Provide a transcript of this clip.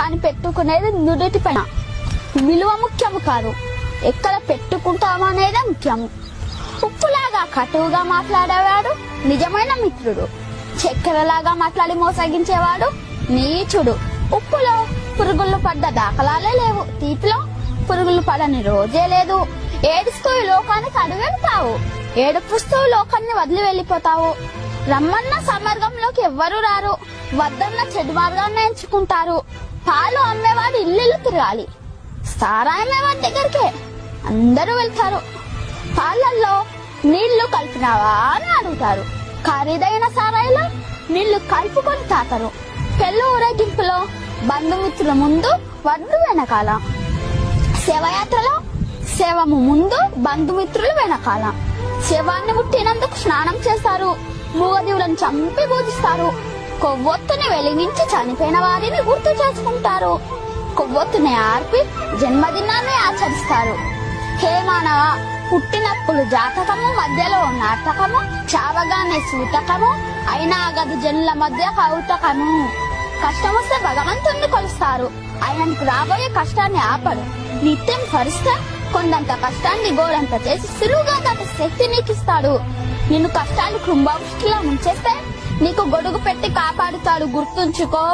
కానీ పెట్టుకునేది నుదుటి పైన. విలువ ముఖ్యము కాదు, ఎక్కడ పెట్టుకుంటాము అనేదే ముఖ్యము. ఉప్పులాగా కటువుగా మాట్లాడేవాడు నిజమైన మిత్రుడు. చక్కెరలాగా మాట్లాడి మోసగించేవాడు నీచుడు. ఉప్పులో పురుగులు పడ్డ దాఖలాలే లేవు, తీపిలో పురుగులు పడని రోజే లేదు. ఏడుస్తూ ఈ లోకానికి అడుగెళ్తావు, ఏడుపుస్తూ లోకాన్ని వదిలి వెళ్ళిపోతావు. రమ్మన్న సమర్గంలోకి ఎవ్వరూ రారు, వద్దన్న చెడు మార్గాన్ని ఎంచుకుంటారు. పాలు అమ్మేవాడు ఇల్లు తిరగాలి, సారాయి అమ్మేవాడి దగ్గరికే అందరూ వెళ్తారు. పాలల్లో నీళ్లు కలిపినావా అని అడుగుతారు, ఖరీదైన సారాయిలో నీళ్లు కలుపుకొని తాతారు. పెళ్లి ఊరేగింపులో బంధుమిత్రుల ముందు, వడ్డు వెనకాల. శవయాత్రలో శవము ముందు, బంధుమిత్రులు వెనకాల. శవాన్ని ముట్టినందుకు స్నానం చేస్తారు, మూగజీవులను చంపి పూజిస్తారు. కొవ్వొత్తుని వెలిగించి చనిపోయిన వారిని గుర్తు చేసుకుంటారు. కొవ్వొత్తుని ఆర్పి జన్మదినాన్ని ఆచరిస్తారు. హే మానవ, పుట్టినప్పుడు జాతకము, మధ్యలో నాటకము, చావగానే సూతకము, అయినా గది జనుల మధ్య కౌతకము. కష్టం వస్తే భగవంతుణ్ణి కొలుస్తారు, ఆయనకు రాబోయే కష్టాన్ని ఆపడు. నిత్యం భరిస్తే కొండంత కష్టాన్ని గోడంత చేసి సులువుగా దాటి శక్తి నీకిస్తాడు. నిన్ను కష్టాలు కుంభవృష్టిలో ముంచేస్తే నీకు గొడుగు పెట్టి కాపాడుతాడు, గుర్తుంచుకో.